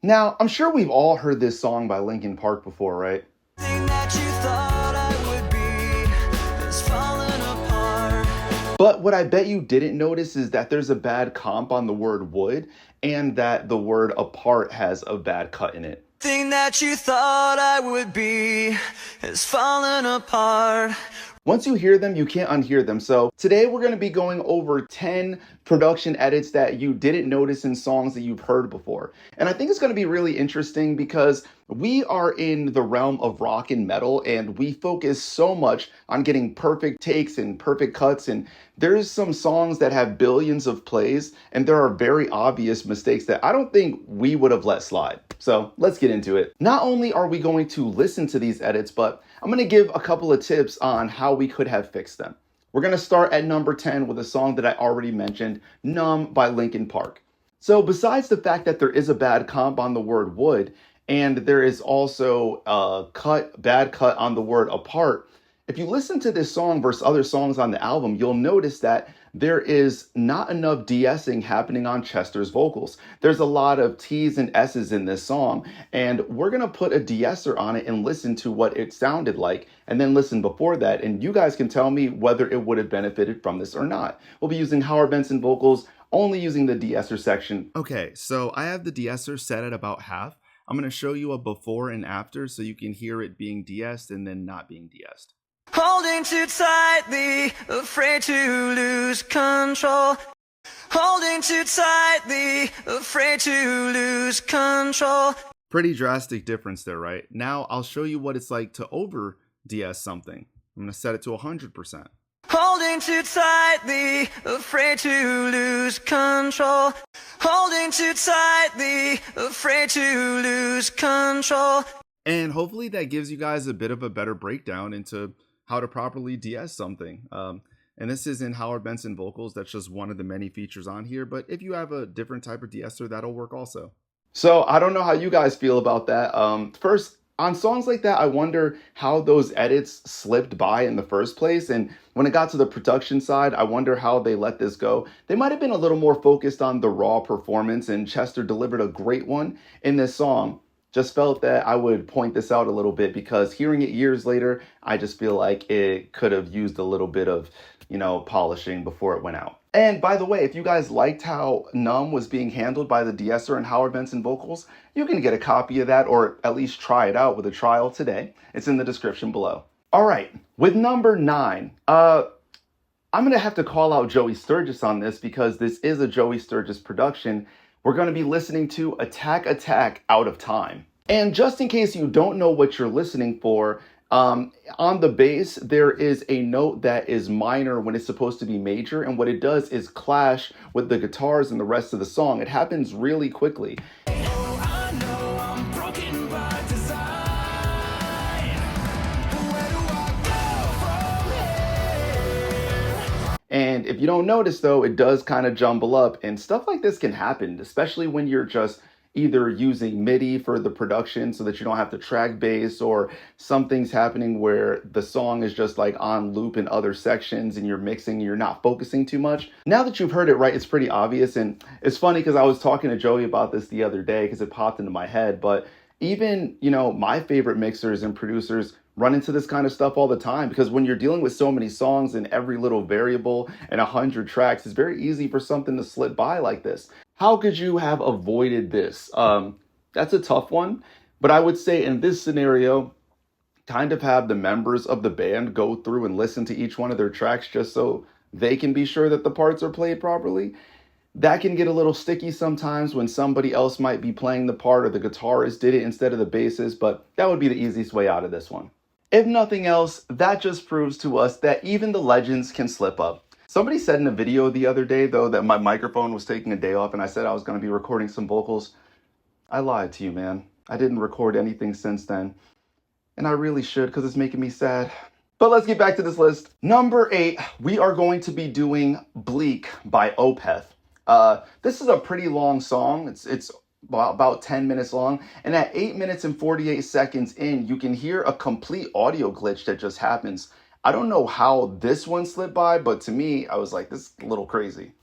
Now, I'm sure we've all heard this song by Linkin Park before, right? But what I bet you didn't notice is that there's a bad comp on the word would, and that the word apart has a bad cut in it. Thing that you thought I would be has fallen apart. Once you hear them, you can't unhear them. So today we're going to be going over 10 production edits that you didn't notice in songs that you've heard before. And I think it's going to be really interesting because we are in the realm of rock and metal, and we focus so much on getting perfect takes and perfect cuts. And there's some songs that have billions of plays, and there are very obvious mistakes that I don't think we would have let slide. So let's get into it. Not only are we going to listen to these edits, but I'm going to give a couple of tips on how we could have fixed them. We're going to start at number 10 with a song that I already mentioned, Numb by Linkin Park. So besides the fact that there is a bad comp on the word would, and there is also a bad cut on the word apart, if you listen to this song versus other songs on the album, you'll notice that there is not enough de-essing happening on Chester's vocals. There's a lot of T's and S's in this song, and we're going to put a de-esser on it and listen to what it sounded like, and then listen before that, and you guys can tell me whether it would have benefited from this or not. We'll be using Howard Benson Vocals, only using the de-esser section. Okay, so I have the de-esser set at about half. I'm going to show you a before and after so you can hear it being de-essed and then not being de-essed. Holding too tightly, afraid to lose control. Holding too tightly, afraid to lose control. Pretty drastic difference there, right? Now I'll show you what it's like to over de-ess something. I'm going to set it to 100%. Holding too tightly, afraid to lose control. Holding too tightly, afraid to lose control. And hopefully that gives you guys a bit of a better breakdown into how to properly de-ess something. And this is in Howard Benson Vocals. That's just one of the many features on here. But if you have a different type of de-esser, that'll work also. So I don't know how you guys feel about that. First, on songs like that, I wonder how those edits slipped by in the first place. And when it got to the production side, I wonder how they let this go. They might have been a little more focused on the raw performance, and Chester delivered a great one in this song. Just felt that I would point this out a little bit because hearing it years later, I just feel like it could have used a little bit of, polishing before it went out. And by the way, if you guys liked how Numb was being handled by the de-esser and Howard Benson Vocals, you can get a copy of that or at least try it out with a trial today. It's in the description below. All right, with number 9, I'm going to have to call out Joey Sturgis on this because this is a Joey Sturgis production. We're going to be listening to Attack Attack Out of Time. And just in case you don't know what you're listening for, on the bass, there is a note that is minor when it's supposed to be major. And what it does is clash with the guitars and the rest of the song. It happens really quickly. And if you don't notice, though, it does kind of jumble up, and stuff like this can happen, especially when you're just either using MIDI for the production so that you don't have to track bass, or something's happening where the song is just like on loop in other sections and you're mixing, you're not focusing too much. Now that you've heard it right, it's pretty obvious. And it's funny because I was talking to Joey about this the other day because it popped into my head. But even, my favorite mixers and producers run into this kind of stuff all the time, because when you're dealing with so many songs and every little variable and 100 tracks, it's very easy for something to slip by like this. How could you have avoided this? That's a tough one, but I would say in this scenario, kind of have the members of the band go through and listen to each one of their tracks just so they can be sure that the parts are played properly. That can get a little sticky sometimes when somebody else might be playing the part or the guitarist did it instead of the bassist, but that would be the easiest way out of this one. If nothing else, that just proves to us that even the legends can slip up. Somebody said in a video the other day, though, that my microphone was taking a day off and I said I was going to be recording some vocals. I lied to you, man. I didn't record anything since then. And I really should, because it's making me sad. But let's get back to this list. Number 8, we are going to be doing Bleak by Opeth. This is a pretty long song. It's about 10 minutes long. And at 8 minutes and 48 seconds in, you can hear a complete audio glitch that just happens. I don't know how this one slipped by, but to me, I was like, this is a little crazy.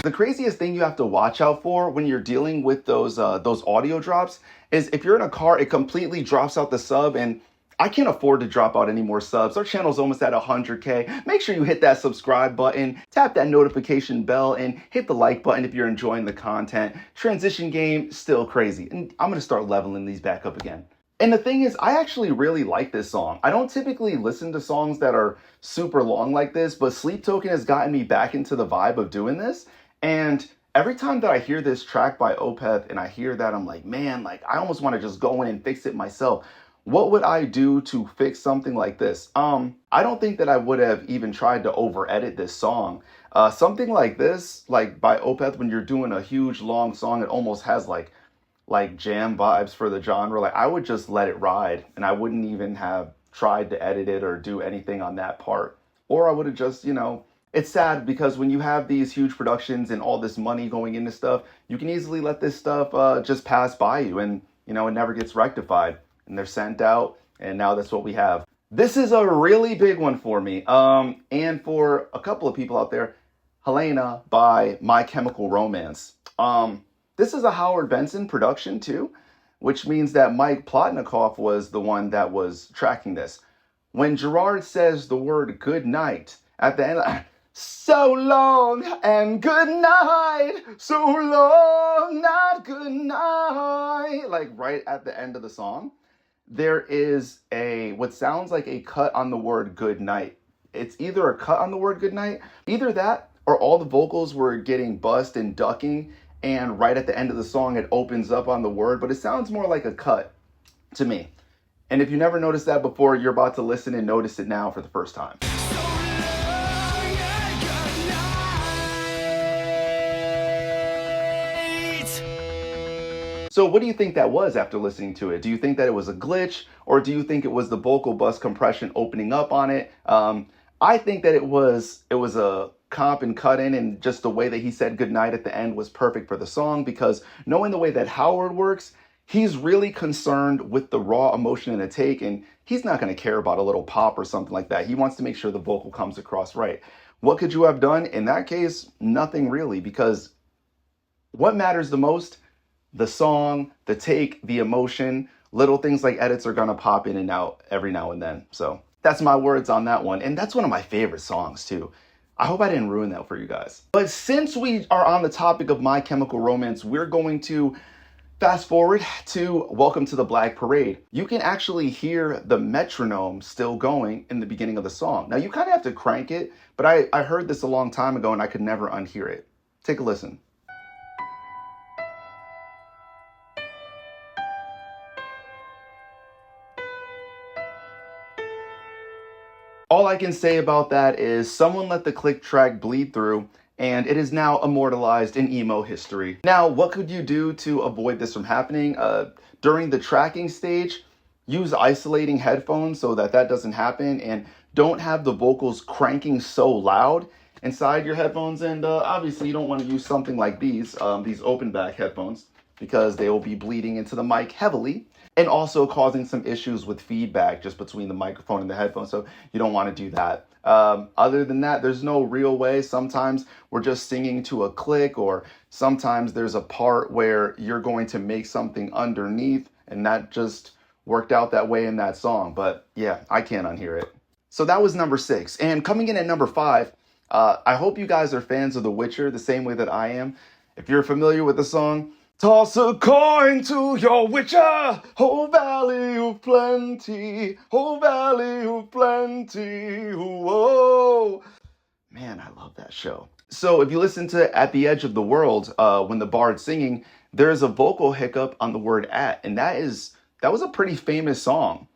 The craziest thing you have to watch out for when you're dealing with those audio drops is if you're in a car, it completely drops out the sub, and I can't afford to drop out any more subs. Our channel's almost at 100K. Make sure you hit that subscribe button, tap that notification bell, and hit the like button if you're enjoying the content. Transition game, still crazy. And I'm gonna start leveling these back up again. And the thing is, I actually really like this song. I don't typically listen to songs that are super long like this, but Sleep Token has gotten me back into the vibe of doing this. And every time that I hear this track by Opeth and I hear that, I'm like, man, like I almost want to just go in and fix it myself. What would I do to fix something like this? I don't think that I would have even tried to over edit this song. Something like this, like by Opeth, when you're doing a huge long song, it almost has like jam vibes for the genre. Like I would just let it ride and I wouldn't even have tried to edit it or do anything on that part. Or I would have just, it's sad because when you have these huge productions and all this money going into stuff, you can easily let this stuff just pass by you and, it never gets rectified. And they're sent out, and now that's what we have. This is a really big one for me, and for a couple of people out there, Helena by My Chemical Romance. This is a Howard Benson production too, which means that Mike Plotnikoff was the one that was tracking this. When Gerard says the word good night at the end, so long and good night, so long, not good night, like right at the end of the song, there is what sounds like a cut on the word good night. It's either a cut on the word good night, either that, or all the vocals were getting bust and ducking, and right at the end of the song, it opens up on the word, but it sounds more like a cut to me. And if you never noticed that before, you're about to listen and notice it now for the first time. So what do you think that was after listening to it? Do you think that it was a glitch, or do you think it was the vocal bus compression opening up on it? I think that it was a comp and cut in, and just the way that he said goodnight at the end was perfect for the song, because knowing the way that Howard works, he's really concerned with the raw emotion in a take, and he's not going to care about a little pop or something like that. He wants to make sure the vocal comes across right. What could you have done? In that case, nothing really, because what matters the most? The song, the take, the emotion. Little things like edits are gonna pop in and out every now and then. So that's my words on that one. And that's one of my favorite songs too. I hope I didn't ruin that for you guys. But since we are on the topic of My Chemical Romance, we're going to fast forward to Welcome to the Black Parade. You can actually hear the metronome still going in the beginning of the song. Now you kind of have to crank it, but I heard this a long time ago and I could never unhear it. Take a listen. All I can say about that is someone let the click track bleed through, and it is now immortalized in emo history. Now, what could you do to avoid this from happening? During the tracking stage, use isolating headphones so that doesn't happen, and don't have the vocals cranking so loud inside your headphones. And obviously, you don't want to use something like these open back headphones, because they will be bleeding into the mic heavily, and also causing some issues with feedback just between the microphone and the headphones. So you don't want to do that. Other than that, there's no real way. Sometimes we're just singing to a click, or sometimes there's a part where you're going to make something underneath, and that just worked out that way in that song. But yeah, I can't unhear it. So that was number 6. And coming in at number 5, I hope you guys are fans of The Witcher the same way that I am. If you're familiar with the song, toss a coin to your witcher, oh valley of plenty, oh valley of plenty, whoa. Man, I love that show. So if you listen to At the Edge of the World, when the bard's singing, there's a vocal hiccup on the word at, and that was a pretty famous song.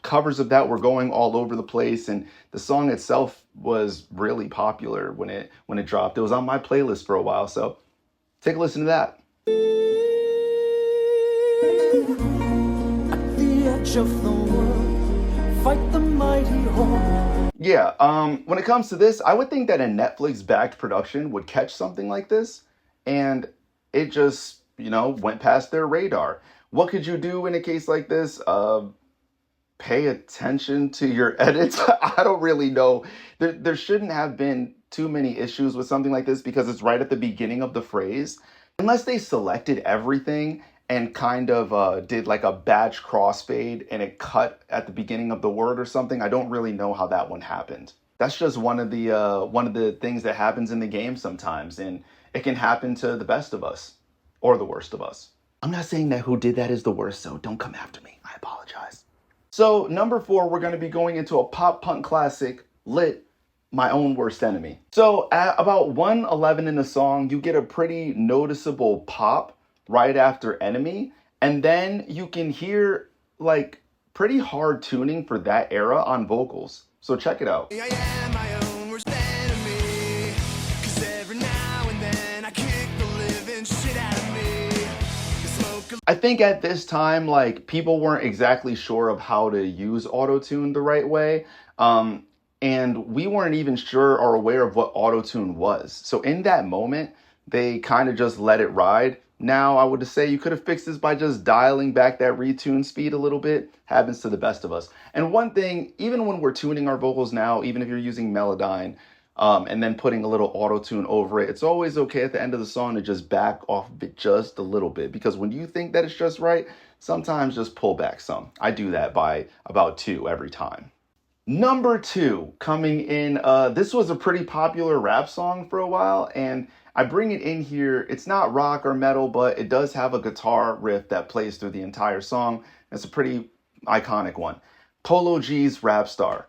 Covers of that were going all over the place, and the song itself was really popular when it dropped. It was on my playlist for a while, so take a listen to that. At the edge of the world, fight the mighty horde. Yeah, when it comes to this, I would think that a Netflix-backed production would catch something like this, and it just, went past their radar. What could you do in a case like this? Pay attention to your edits. I don't really know. There shouldn't have been too many issues with something like this because it's right at the beginning of the phrase. Unless they selected everything and kind of did like a batch crossfade and it cut at the beginning of the word or something, I don't really know how that one happened. That's just one of the things that happens in the game sometimes, and it can happen to the best of us or the worst of us. I'm not saying that who did that is the worst, so don't come after me. I apologize. So number 4, we're going to be going into a pop punk classic, Lit, My Own Worst Enemy. So at about 1:11 in the song, you get a pretty noticeable pop right after Enemy, and then you can hear like pretty hard tuning for that era on vocals. So check it out. I am my own worst enemy, 'cause every now and then I kick the living shit out of me. I think at this time, like, people weren't exactly sure of how to use auto-tune the right way. And we weren't even sure or aware of what auto-tune was. So in that moment, they kind of just let it ride. Now, I would say you could have fixed this by just dialing back that retune speed a little bit. Happens to the best of us. And one thing, even when we're tuning our vocals now, even if you're using Melodyne, and then putting a little auto-tune over it, it's always okay at the end of the song to just back off of it just a little bit. Because when you think that it's just right, sometimes just pull back some. I do that by about 2 every time. Number 2, coming in, this was a pretty popular rap song for a while, and I bring it in here. It's not rock or metal, but it does have a guitar riff that plays through the entire song. It's a pretty iconic one. Polo G's RAPSTAR.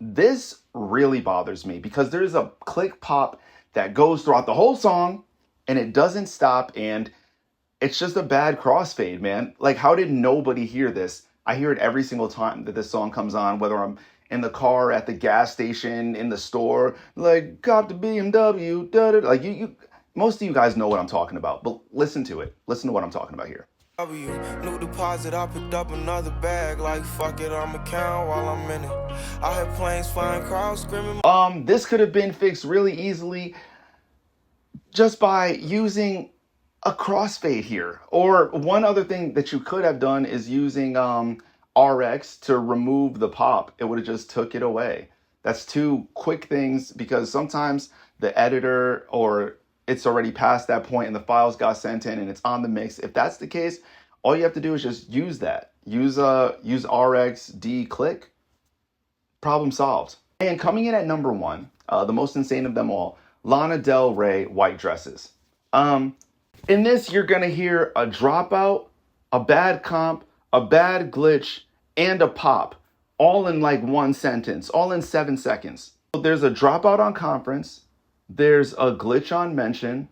This really bothers me because there's a click pop that goes throughout the whole song and it doesn't stop, and it's just a bad crossfade, man. Like, how did nobody hear this? I hear it every single time that this song comes on, whether I'm in the car, at the gas station, in the store, like, cop the BMW, da-da. Like, most of you guys know what I'm talking about, but listen to it. Listen to what I'm talking about here. New deposit, I picked up another bag, like, fuck it, I'ma count while I'm in it. I heard planes flying, crowds screaming. This could have been fixed really easily just by using a crossfade here. Or one other thing that you could have done is using RX to remove the pop. It would have just took it away. That's 2 quick things, because sometimes the editor or it's already past that point and the files got sent in and it's on the mix. If that's the case, all you have to do is just use that. Use RX D click. Problem solved. And coming in at number 1, the most insane of them all, Lana Del Rey, White Dresses. In this, you're gonna hear a dropout, a bad comp, a bad glitch, and a pop, all in like one sentence, all in 7 seconds. So there's a dropout on conference, there's a glitch on mention,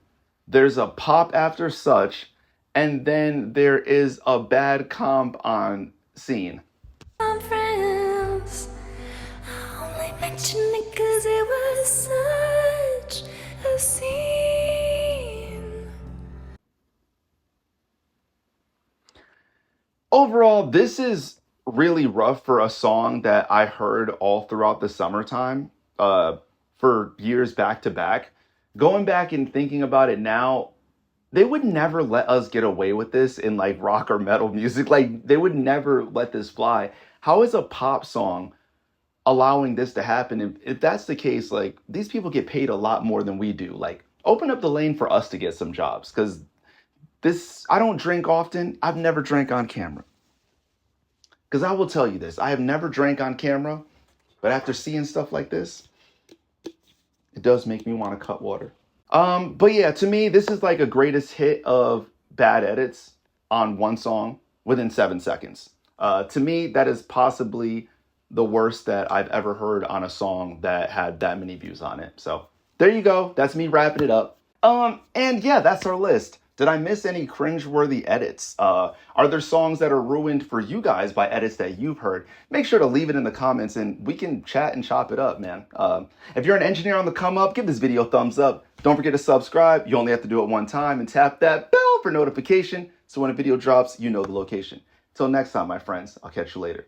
there's a pop after such, and then there is a bad comp on scene. I'm friends. I only mention it 'cause it was such a scene. Overall, this is really rough for a song that I heard all throughout the summertime, for years back to back. Going back and thinking about it now, they would never let us get away with this in like rock or metal music. Like, they would never let this fly. How is a pop song allowing this to happen? If that's the case, like, these people get paid a lot more than we do. Like, open up the lane for us to get some jobs, because I don't drink often. I've never drank on camera. Because I will tell you this, I have never drank on camera, but after seeing stuff like this, it does make me want to cut water. But yeah, to me, this is like a greatest hit of bad edits on one song within 7 seconds. To me, that is possibly the worst that I've ever heard on a song that had that many views on it. So there you go. That's me wrapping it up. And yeah, that's our list. Did I miss any cringeworthy edits? Are there songs that are ruined for you guys by edits that you've heard? Make sure to leave it in the comments and we can chat and chop it up, man. If you're an engineer on the come up, give this video a thumbs up. Don't forget to subscribe. You only have to do it one time, and tap that bell for notification so when a video drops, you know the location. Till next time, my friends, I'll catch you later.